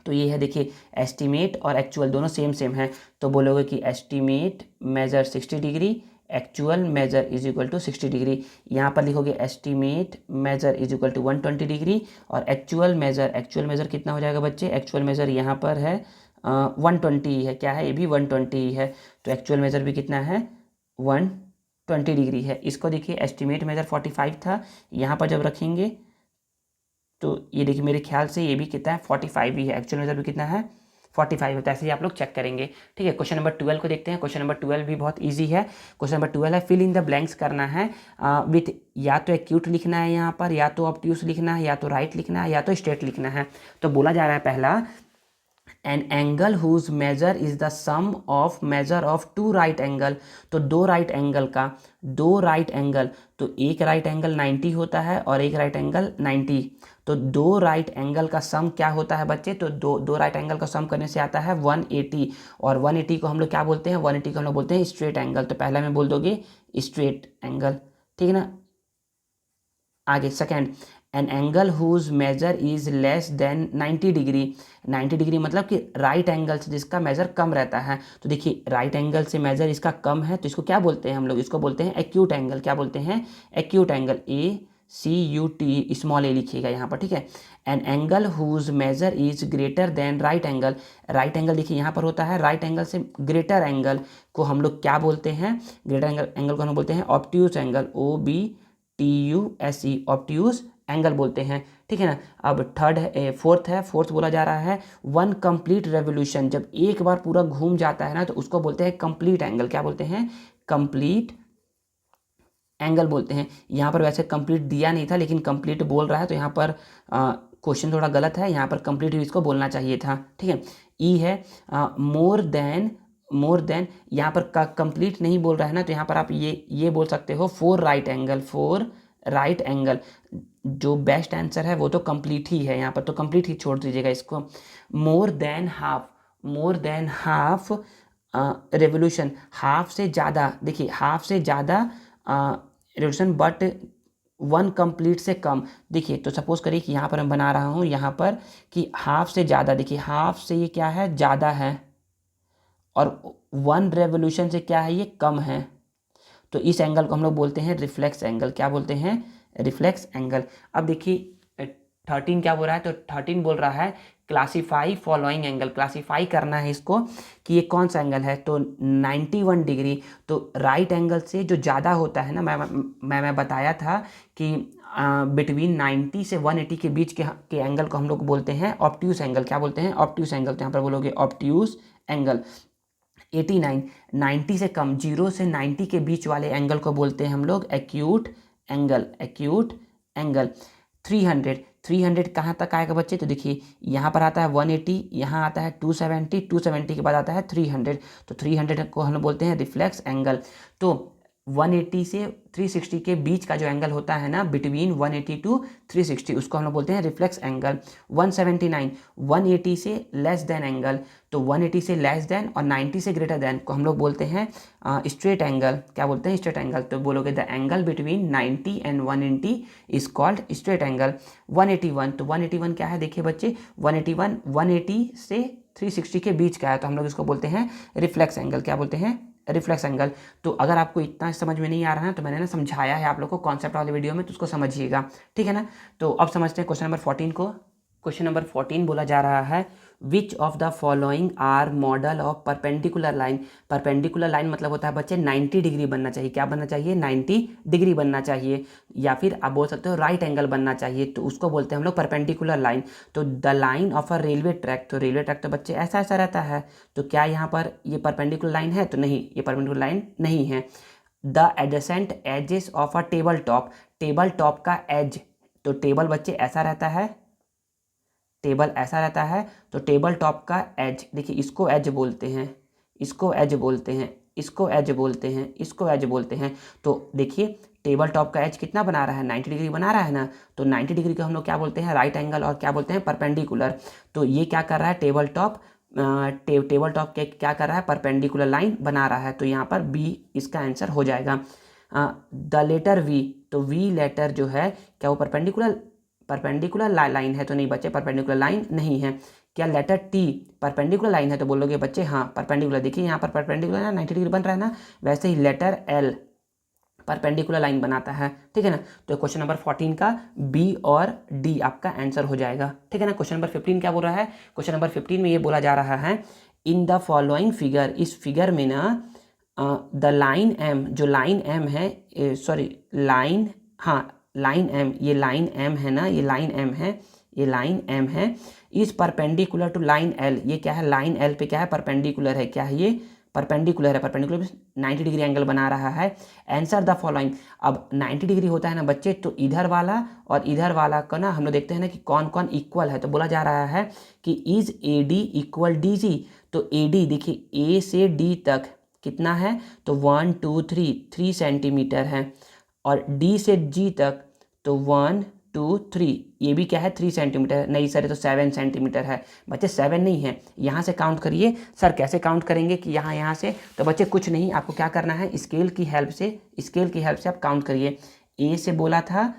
तो ये है, देखिए एस्टिमेट और एक्चुअल दोनों सेम है, तो बोलोगे कि estimate measure 60 degree, actual measure is equal to 60 degree. यहाँ पर लिखोगे estimate measure is equal to 120 degree, और एक्चुअल मेज़र कितना हो जाएगा बच्चे, एक्चुअल मेज़र यहाँ पर है 120 है, क्या है ये भी 120 है, तो एक्चुअल मेज़र भी कितना है 120 डिग्री है। इसको देखिए एस्टिमेट मेज़र 45 था, यहाँ पर जब रखेंगे तो ये देखिए मेरे ख्याल से ये भी कितना है 45 ही है, एक्चुअल मेज़र भी कितना है 45 है। तो ऐसे ही आप लोग चेक करेंगे, ठीक है। क्वेश्चन नंबर 12 को देखते हैं। क्वेश्चन नंबर 12 भी बहुत इजी है। क्वेश्चन नंबर 12 है, फिल इन द ब्लैंक्स करना है विथ, या तो एक्यूट लिखना है यहाँ पर, या तो ऑब्ट्यूस लिखना है, या तो राइट लिखना है, या तो स्ट्रेट लिखना है। तो बोला जा रहा है पहला, an angle whose measure is the sum of measure of two right angle. तो दो राइट एंगल, तो एक राइट एंगल 90 होता है और एक राइट एंगल 90, तो दो राइट एंगल का सम क्या होता है बच्चे, तो दो राइट एंगल का सम करने से आता है 180, और 180 को हम लोग क्या बोलते हैं, 180 को हम लोग बोलते हैं स्ट्रेट एंगल। तो पहला में बोल दोगे स्ट्रेट एंगल, ठीक है ना। आगे second, an angle whose measure is less than 90 degree. 90 degree मतलब कि राइट एंगल से जिसका मेजर कम रहता है। तो देखिए राइट एंगल से मेजर इसका कम है, तो इसको क्या बोलते हैं हम लोग, इसको बोलते हैं एक्यूट एंगल। क्या बोलते हैं, acute angle, ACUT small a लिखिएगा यहाँ पर, ठीक है। An angle whose measure is greater than right angle. Right angle देखिए यहाँ पर होता है, राइट एंगल से ग्रेटर एंगल को हम लोग क्या बोलते हैं, ग्रेटर एंगल को हम बोलते हैं obtuse angle, OBTUSE, obtuse angle बोलते हैं, ठीक है ना। अब फोर्थ बोला जा रहा है, वन कंप्लीट रेवोल्यूशन, जब एक बार पूरा घूम जाता है ना तो उसको बोलते हैं कंप्लीट एंगल। क्या बोलते हैं, कंप्लीट एंगल बोलते हैं। यहाँ पर वैसे कंप्लीट दिया नहीं था, लेकिन कंप्लीट बोल रहा है, तो यहाँ पर क्वेश्चन थोड़ा गलत है, यहाँ पर कंप्लीट इसको बोलना चाहिए था, ठीक है। ई है मोर देन, यहाँ पर कंप्लीट नहीं बोल रहा है ना, तो यहाँ पर आप ये बोल सकते हो फोर राइट एंगल। जो बेस्ट आंसर है वो तो कंप्लीट ही है, यहाँ पर तो कंप्लीट ही छोड़ दीजिएगा इसको। More than half revolution, half से ज़्यादा, देखिए हाफ से ज़्यादा रेवोल्यूशन, बट वन कंप्लीट से कम। देखिए तो सपोज करिए कि यहाँ पर मैं बना रहा हूँ यहाँ पर कि हाफ से ज़्यादा, देखिए हाफ से ये क्या है ज़्यादा है, और वन रेवोल्यूशन से क्या है ये कम है, तो इस एंगल को हम लोग बोलते हैं रिफ्लेक्स एंगल। क्या बोलते हैं, रिफ्लेक्स एंगल। अब देखिए 13 क्या बोल रहा है, तो 13 बोल रहा है क्लासीफाई फॉलोइंग एंगल, क्लासीफाई करना है इसको कि ये कौन सा एंगल है, तो 91 डिग्री। तो राइट एंगल से जो ज़्यादा होता है ना, मैं बताया था कि बिटवीन 90 से 180 के बीच के एंगल को हम लोग बोलते हैं ऑब्ट्यूस एंगल। क्या बोलते हैं, ऑब्ट्यूस एंगल। तो यहाँ पर बोलोगे ऑब्ट्यूस एंगल। 89, 90 से कम, 0 से 90 के बीच वाले एंगल को बोलते हैं हम लोग एक्यूट एंगल। 300 कहाँ तक आएगा बच्चे, तो देखिए यहाँ पर आता है 180, यहाँ आता है 270 के बाद आता है 300, तो 300 को हम लोग बोलते हैं रिफ्लेक्स एंगल। तो 180 से 360 के बीच का जो एंगल होता है ना, बिटवीन 180 टू 360, उसको हम लोग बोलते हैं रिफ्लेक्स एंगल। 179, 180 से लेस देन एंगल, तो 180 से लेस देन और 90 से ग्रेटर देन को हम लोग बोलते हैं स्ट्रेट एंगल। क्या बोलते हैं, स्ट्रेट एंगल। तो बोलोगे the angle between 90 and 180 is called straight angle. 181, तो 181 क्या है, देखिए बच्चे 181 180 से 360 के बीच का है, तो हम लोग इसको बोलते हैं रिफ्लेक्स एंगल। क्या बोलते हैं, रिफ्लेक्स एंगल। तो अगर आपको इतना समझ में नहीं आ रहा है तो मैंने ना समझाया है आप लोग को कॉन्सेप्ट वाले वीडियो में, तो उसको समझिएगा, ठीक है ना। तो अब समझते हैं क्वेश्चन नंबर 14 को। क्वेश्चन नंबर 14 बोला जा रहा है which of the following are model of perpendicular line. Perpendicular line मतलब होता है बच्चे 90 डिग्री बनना चाहिए। क्या बनना चाहिए? 90 डिग्री बनना चाहिए, या फिर आप बोल सकते हो राइट एंगल बनना चाहिए, तो उसको बोलते हैं हम लोग परपेंडिकुलर लाइन। तो the line of a railway track, तो रेलवे ट्रैक तो बच्चे ऐसा ऐसा रहता है, तो क्या यहाँ पर ये परपेंडिकुलर लाइन है? तो नहीं, ये परपेंडिकुलर लाइन नहीं है। The adjacent edges of a table top, table top का एज, तो टेबल बच्चे ऐसा रहता है, टेबल ऐसा रहता है, तो टेबल टॉप का एज, देखिए इसको एज बोलते हैं, इसको एज बोलते हैं, इसको एज बोलते हैं, इसको एज बोलते हैं। तो देखिए टेबल टॉप का एज कितना बना रहा है? 90 डिग्री बना रहा है ना, तो 90 डिग्री को हम लोग क्या बोलते हैं? राइट एंगल, और क्या बोलते हैं? परपेंडिकुलर। तो ये क्या कर रहा है? टेबल टॉप टेबल टॉप के क्या कर रहा है? परपेंडिकुलर लाइन बना रहा है, तो यहाँ पर बी इसका आंसर हो जाएगा। द लेटर वी, तो वी लेटर जो है क्या वो परपेंडिकुलर लाइन है? तो नहीं बच्चे, परपेंडिकुलर लाइन नहीं है। क्या लेटर टी परपेंडिकुलर लाइन है? तो बोलोगे बच्चे हाँ परपेंडिकुलर, देखिए यहाँ पर परपेंडिकुलर है, 90 डिग्री बन रहा है ना, वैसे ही लेटर एल परपेंडिकुलर लाइन बनाता है, ठीक है ना। तो क्वेश्चन नंबर 14 का बी और डी आपका आंसर हो जाएगा, ठीक है ना। क्वेश्चन नंबर 15 क्या बोल रहा है? क्वेश्चन नंबर 15 में ये बोला जा रहा है इन द फॉलोइंग फिगर, इस फिगर में ना द लाइन एम, जो लाइन एम है, सॉरी लाइन, हाँ लाइन एम, ये लाइन एम है ना, ये लाइन एम है, ये लाइन एम है, is perpendicular to line L, ये क्या है? लाइन एल पे क्या है? परपेंडिकुलर है। क्या है ये? परपेंडिकुलर है। परपेंडिकुलर 90 डिग्री एंगल बना रहा है। आंसर द फॉलोइंग, अब 90 डिग्री होता है ना बच्चे, तो इधर वाला और इधर वाला का ना हम लोग देखते हैं ना कि कौन कौन इक्वल है। तो बोला जा रहा है कि is A D equal D G, तो ए डी देखिए ए से डी तक कितना है? तो 1 2 3 सेंटीमीटर है, और डी से जी तक तो 1 2 3, ये भी क्या है? 3 सेंटीमीटर। नहीं सर ये तो 7 सेंटीमीटर है। बच्चे 7 नहीं है, यहाँ से काउंट करिए। सर कैसे काउंट करेंगे कि यहाँ से? तो बच्चे कुछ नहीं, आपको क्या करना है, स्केल की हेल्प से आप काउंट करिए। ए से बोला था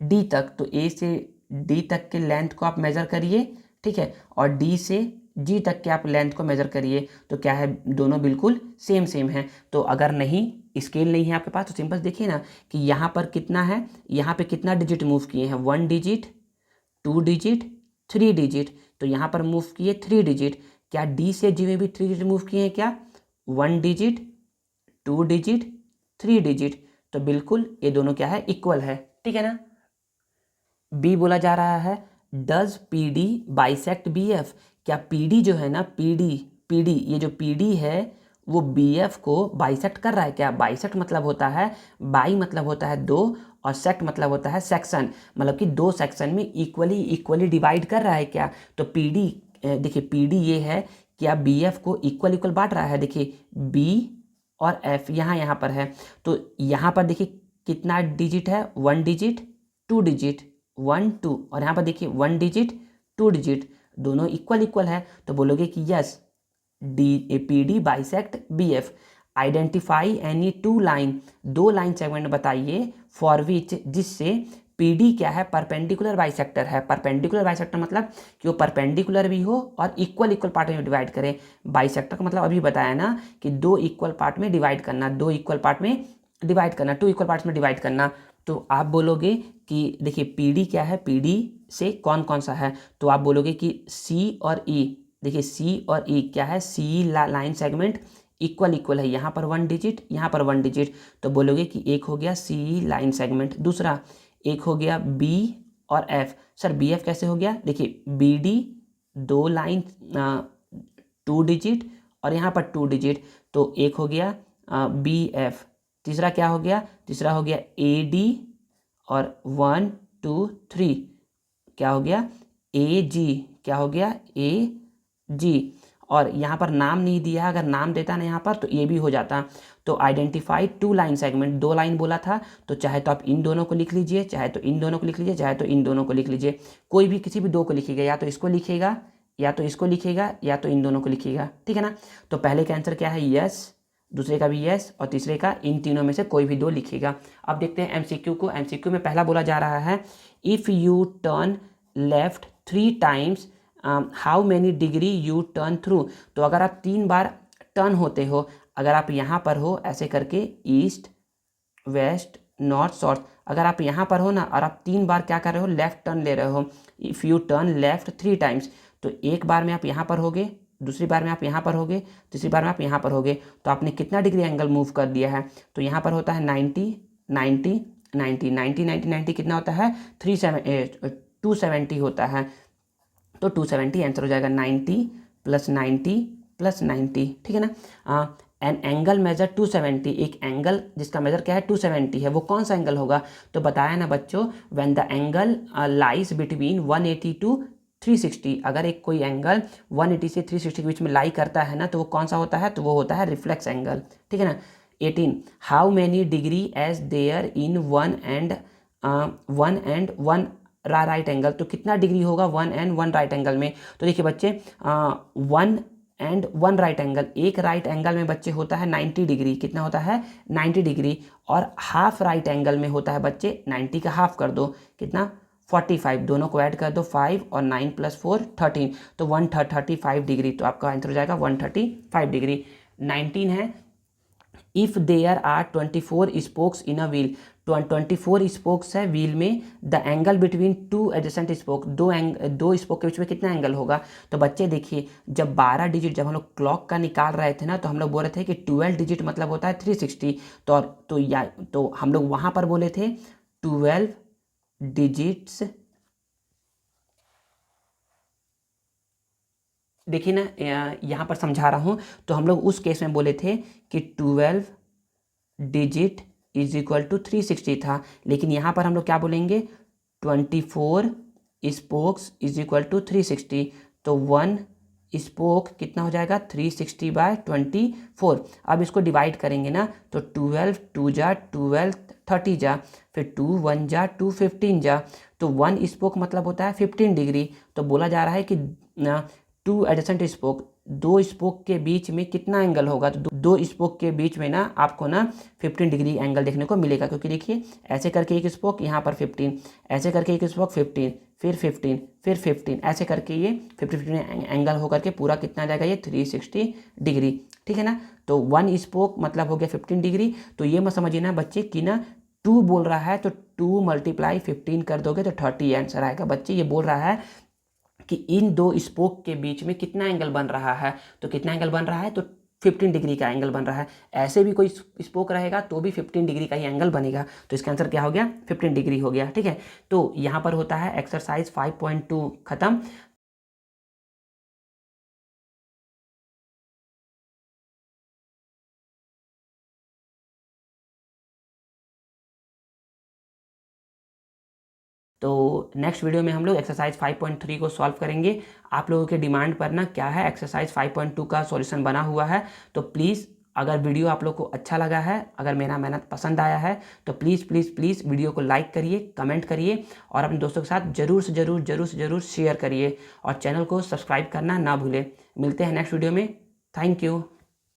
डी तक, तो ए से डी तक के लेंथ को आप मेज़र करिए, ठीक है, और डी से जी तक के आप लेंथ को मेज़र करिए, तो क्या है? दोनों बिल्कुल सेम है। तो अगर नहीं स्केल नहीं है आपके पास, तो सिंपल देखिए ना कि यहाँ पर कितना है, यहाँ पे कितना डिजिट मूव किए हैं? 1 डिजिट, 2 डिजिट, 3 डिजिट, तो यहाँ पर मूव किए 3 डिजिट। क्या डी से जी में भी 3 डिजिट मूव किए हैं क्या? 1 डिजिट, 2 डिजिट, 3 डिजिट, तो बिल्कुल ये दोनों क्या है? इक्वल है, ठीक है ना। बी बोला जा रहा है does P D bisect B F, क्या पी डी जो है ना, पी डी ये जो पी डी है वो बी एफ को बाइसेक्ट कर रहा है क्या? बाइसेक्ट मतलब होता है, बाई मतलब होता है दो, और सेक्ट मतलब होता है सेक्शन, मतलब कि दो सेक्शन में इक्वली डिवाइड कर रहा है क्या? तो पी डी देखिए पी डी ये है, क्या बी एफ को इक्वल बांट रहा है? देखिए बी और एफ यहाँ पर है, तो यहाँ पर देखिए कितना डिजिट है? 1 डिजिट, 2 डिजिट, 1 2, और यहाँ पर देखिए 1 डिजिट 2 डिजिट, दोनों इक्वल है। तो बोलोगे कि yes D P D bisect B F. Identify any two line, दो लाइन सेगमेंट बताइए फॉर विच, जिससे पी डी क्या है? परपेंडिकुलर बाइसेक्टर है। परपेंडिकुलर बाइसेक्टर मतलब कि वो परपेंडिकुलर भी हो और इक्वल पार्ट में डिवाइड करे। बाइसेक्टर का मतलब अभी बताया ना कि दो इक्वल पार्ट में डिवाइड करना, टू इक्वल पार्ट्स में डिवाइड करना। तो आप बोलोगे कि देखिए पी डी क्या है? पी डी से कौन कौन सा है? तो आप बोलोगे कि सी और ई, देखिए सी और ई क्या है? सी लाइन सेगमेंट इक्वल है, यहाँ पर 1 डिजिट, यहाँ पर 1 डिजिट, तो बोलोगे कि एक हो गया सी लाइन सेगमेंट, दूसरा एक हो गया बी और एफ। सर बी एफ कैसे हो गया? देखिए बी डी दो लाइन 2 डिजिट और यहाँ पर 2 डिजिट, तो एक हो गया बी एफ। तीसरा क्या हो गया? तीसरा हो गया ए डी, और 1 2 3 क्या हो गया? ए जी, क्या हो गया? ए जी। और यहाँ पर नाम नहीं दिया, अगर नाम देता ना यहाँ पर तो ये भी हो जाता। तो आइडेंटिफाई टू लाइन सेगमेंट, दो लाइन बोला था, तो चाहे तो आप इन दोनों को लिख लीजिए, चाहे तो इन दोनों को लिख लीजिए, चाहे तो इन दोनों को लिख लीजिए, कोई भी किसी भी दो को लिखिएगा, या तो इसको लिखिएगा, या तो इसको लिखिएगा, या तो इन दोनों को लिखिएगा, ठीक है ना। तो पहले का आंसर क्या है? यस, दूसरे का भी यस, और तीसरे का इन तीनों में से कोई भी दो लिखिएगा। अब देखते हैं एमसीक्यू को। एमसीक्यू में पहला बोला जा रहा है if U turn left 3 times how many degree U turn through. तो अगर आप 3 बार टर्न होते हो, अगर आप यहाँ पर हो ऐसे करके ईस्ट वेस्ट नॉर्थ साउथ। अगर आप यहाँ पर हो ना और आप 3 बार क्या कर रहे हो, लेफ्ट टर्न ले रहे हो, if U turn left 3 times, तो एक बार में आप यहाँ पर होगे, दूसरी बार में आप यहाँ पर होगे, तीसरी बार में आप यहाँ पर होगे, तो आपने कितना डिग्री एंगल मूव कर दिया है। तो यहाँ पर होता है 90 90 90 90 90 90 कितना होता है 270 होता है। तो 270 आंसर हो जाएगा 90 + 90 + 90, ठीक है ना। एन एंगल मेजर 270, एक एंगल जिसका मेजर क्या है 270 है, वो कौन सा एंगल होगा। तो बताया ना बच्चों, when the angle lies between 180 to 360, अगर एक कोई एंगल 180 से 360 के बीच में लाई करता है ना, तो वो कौन सा होता है, तो वो होता है रिफ्लेक्स एंगल, ठीक है ना। 18, how many degree as there in one and one right angle, तो कितना डिग्री होगा 1 and 1 राइट एंगल में। तो देखिए बच्चे 1 and 1 राइट एंगल, एक राइट एंगल में बच्चे होता है 90 डिग्री, कितना होता है 90 डिग्री, और हाफ राइट एंगल में होता है बच्चे 90 का हाफ कर दो, कितना 45, दोनों को ऐड कर दो 5 और 9 + 4 13, तो 135 डिग्री, तो आपका आंसर हो जाएगा 135 डिग्री। 19 है, if there are 24 spokes in a wheel, 24 spokes है व्हील में, the angle between 2 adjacent spoke, दो स्पोक के बीच में कितना एंगल होगा। तो बच्चे देखिए, जब 12 डिजिट जब हम लोग क्लॉक का निकाल रहे थे ना, तो हम लोग बोल रहे थे कि 12 डिजिट मतलब होता है 360, तो हम लोग वहाँ पर बोले थे 12 डिजिट्स, देखिए ना यहाँ पर समझा रहा हूँ, तो हम लोग उस केस में बोले थे कि 12 डिजिट = 360 था, लेकिन यहाँ पर हम लोग क्या बोलेंगे 24 स्पोक्स = 360, तो 1 स्पोक कितना हो जाएगा 360/24। अब इसको डिवाइड करेंगे ना, तो 12 2 जा 12 30 जा, फिर 2 1 जा 2 15 जा, तो 1 स्पोक मतलब होता है 15 डिग्री। तो बोला जा रहा है कि 2 एडजेसेंट स्पोक, 2 स्पोक के बीच में कितना एंगल होगा, तो 2 स्पोक के बीच में ना आपको ना 15 डिग्री एंगल देखने को मिलेगा, क्योंकि देखिए ऐसे करके एक स्पोक यहाँ पर 15, ऐसे करके एक स्पोक 15, फिर 15, फिर 15, ऐसे करके ये 15 एंगल होकर के पूरा कितना आ जाएगा ये 360 डिग्री, ठीक है ना। तो 1 स्पोक मतलब हो गया 15 डिग्री। तो ये मत समझिए ना बच्चे कि ना 2 बोल रहा है, तो 2 × 15 कर दोगे तो 30 आंसर आएगा। बच्चे ये बोल रहा है कि इन 2 स्पोक के बीच में कितना एंगल बन रहा है, तो कितना एंगल बन रहा है, तो 15 डिग्री का एंगल बन रहा है। ऐसे भी कोई स्पोक रहेगा तो भी 15 डिग्री का ही एंगल बनेगा, तो इसका आंसर क्या हो गया 15 डिग्री हो गया, ठीक है। तो यहाँ पर होता है एक्सरसाइज 5.2 खत्म। तो नेक्स्ट वीडियो में हम लोग एक्सरसाइज 5.3 को सॉल्व करेंगे। आप लोगों के डिमांड पर ना क्या है एक्सरसाइज 5.2 का सॉल्यूशन बना हुआ है, तो प्लीज़ अगर वीडियो आप लोग को अच्छा लगा है, अगर मेरा मेहनत पसंद आया है, तो प्लीज़ प्लीज़ प्लीज़ वीडियो को लाइक करिए, कमेंट करिए, और अपने दोस्तों के साथ ज़रूर शेयर करिए, और चैनल को सब्सक्राइब करना ना भूलें। मिलते हैं नेक्स्ट वीडियो में। Thank you.